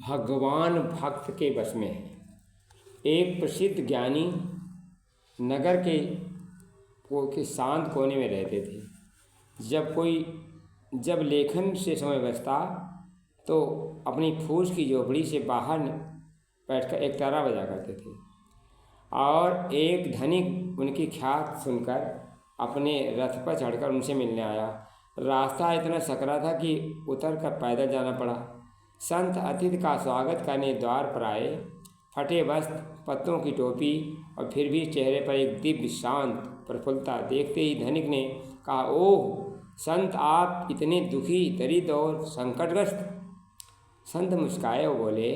भगवान भक्त के बस में है। एक प्रसिद्ध ज्ञानी नगर के शांत कोने में रहते थे। जब लेखन से समय बचता तो अपनी फूस की झोपड़ी से बाहर बैठकर एक तारा बजा करते थे। और एक धनिक उनकी ख्यात सुनकर अपने रथ पर चढ़कर उनसे मिलने आया। रास्ता इतना सकरा था कि उतर कर पैदल जाना पड़ा। संत अतिथि का स्वागत करने द्वार पर आए। फटे वस्त्र, पत्तों की टोपी और फिर भी चेहरे पर एक दिव्य शांत प्रफुल्लता देखते ही धनिक ने कहा, ओह संत, आप इतने दुखी, दरिद्र और संकटग्रस्त। संत मुस्काए और बोले,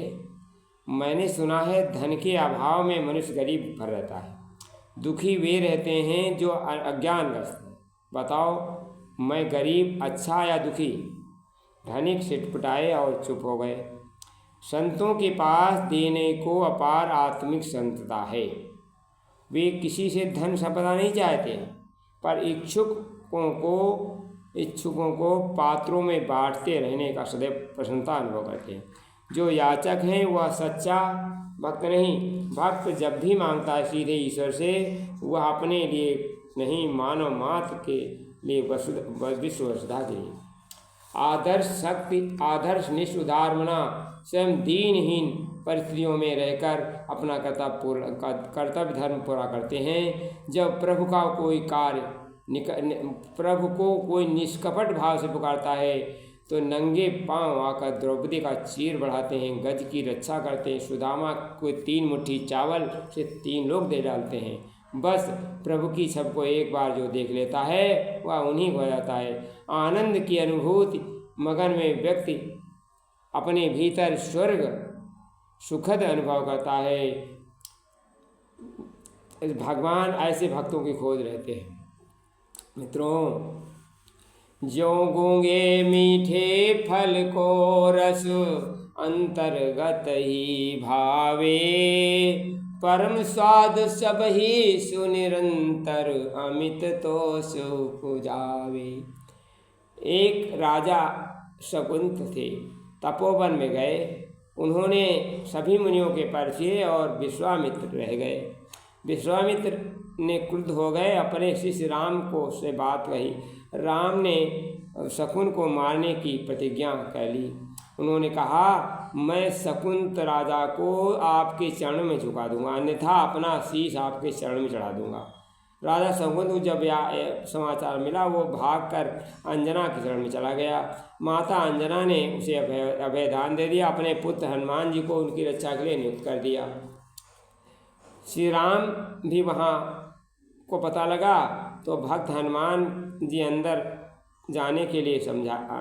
मैंने सुना है धन के अभाव में मनुष्य गरीब भर रहता है। दुखी वे रहते हैं जो अज्ञानग्रस्त हैं। बताओ मैं गरीब अच्छा या दुखी? धनिक सिटपटाए और चुप हो गए। संतों के पास देने को अपार आत्मिक संतता है। वे किसी से धन संपदा नहीं चाहते, पर इच्छुकों को पात्रों में बांटते रहने का सदैव प्रसन्नता अनुभव करते हैं। जो याचक हैं वह सच्चा भक्त नहीं। भक्त जब भी मांगता है सीधे ईश्वर से, वह अपने लिए नहीं, मानव मात्र के लिए, विश्व वसुधा के लिए। आदर्श शक्ति, आदर्श निष्ठ उदारमना स्वयं दीनहीन परिस्थितियों में रहकर अपना कर्तव्य धर्म पूरा करते हैं। जब प्रभु को कोई निष्कपट भाव से पुकारता है तो नंगे पांव आकर द्रौपदी का चीर बढ़ाते हैं, गज की रक्षा करते हैं, सुदामा को 3 मुट्ठी चावल से 3 लोग दे डालते हैं। बस प्रभु की सबको एक बार जो देख लेता है वह उन्हीं को हो जाता है। आनंद की अनुभूति मगन में व्यक्ति अपने भीतर स्वर्ग सुखद अनुभव करता है। भगवान ऐसे भक्तों की खोज रहते हैं। मित्रों, ज्यों गूंगे मीठे फल को रस अंतर्गत ही भावे, परम स्वाद सब ही सुनिरंतर अमित तो सुपुजावे। एक राजा शकुंत थे, तपोवन में गए। उन्होंने सभी मुनियों के परिचय और विश्वामित्र रह गए। विश्वामित्र ने क्रुद्ध हो गए, अपने शिष्य राम को से बात कही। राम ने शकुन को मारने की प्रतिज्ञा कर ली। उन्होंने कहा, मैं शकुंत राजा को आपके चरण में झुका दूंगा, अन्यथा अपना शीश आपके चरण में चढ़ा दूंगा। राजा शकुंत को जब समाचार मिला, वो भागकर अंजना के शरण में चला गया। माता अंजना ने उसे अभयदान दे दिया, अपने पुत्र हनुमान जी को उनकी रक्षा के लिए नियुक्त कर दिया। श्री राम भी वहाँ को पता लगा तो भक्त हनुमान जी अंदर जाने के लिए समझाया।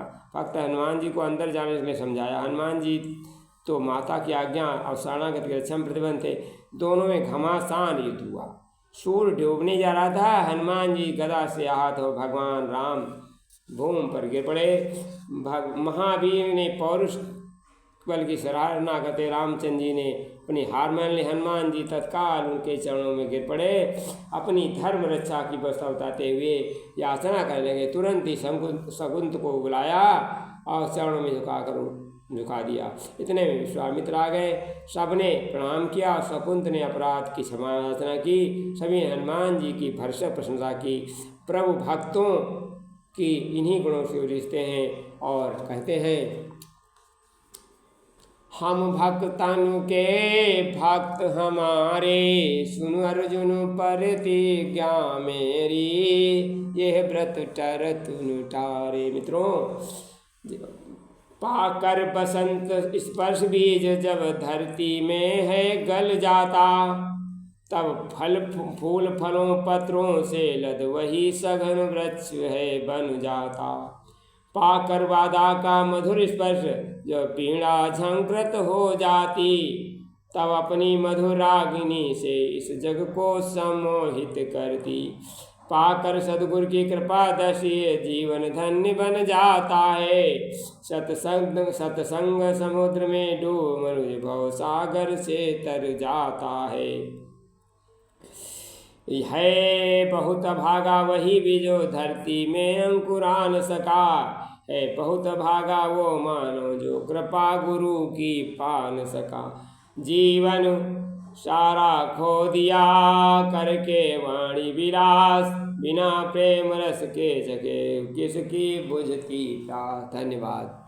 हनुमान जी तो माता की आज्ञा और शरणागत की रक्षा में प्रतिबद्ध थे। दोनों में घमासान युद्ध हुआ। सूर्य डूबने जा रहा था। हनुमान जी गदा से आहत हो भगवान राम भूमि पर गिर पड़े। महावीर ने पौरुष बल की सराहना करते रामचंद्र जी ने अपनी हार मान ली। हनुमान जी तत्काल उनके चरणों में गिर पड़े। अपनी धर्म रक्षा की व्यवस्था बताते हुए याचना करने लगे। तुरंत ही शकुंत को बुलाया और चरणों में झुका दिया। इतने में विश्वामित्र आ गए। सबने प्रणाम किया। शकुंत ने अपराध की क्षमा याचना की। सभी हनुमान जी की भरसक प्रशंसा की। प्रभु भक्तों की इन्हीं गुणों से रिश्ते हैं और कहते हैं, हम भक्तन के भक्त हमारे, सुन अर्जुन प्रतिज्ञा मेरी, यह व्रत टरत टारे। मित्रों, पाकर बसंत स्पर्श बीज जब धरती में है गल जाता, तब फल फूल फलों पत्रों से लद वही सघन वृक्ष है बन जाता। पाकर वादा का मधुर स्पर्श जब पीड़ा झंकृत हो जाती, तब अपनी मधुर रागिनी से इस जग को सम्मोहित करती। पाकर सद्गुरु की कृपा दर्शी जीवन धन्य बन जाता है। सत्संग समुद्र में डूब मनुष्य भव सागर से तर जाता है बहुत भागा वही भी जो धरती में अंकुरा न सका। है बहुत भागा वो मानो जो कृपा गुरु की पा न सका। जीवन सारा खो दिया करके वाणी विलास, बिना प्रेम रस के जगे किसकी बुझती प्यास। धन्यवाद।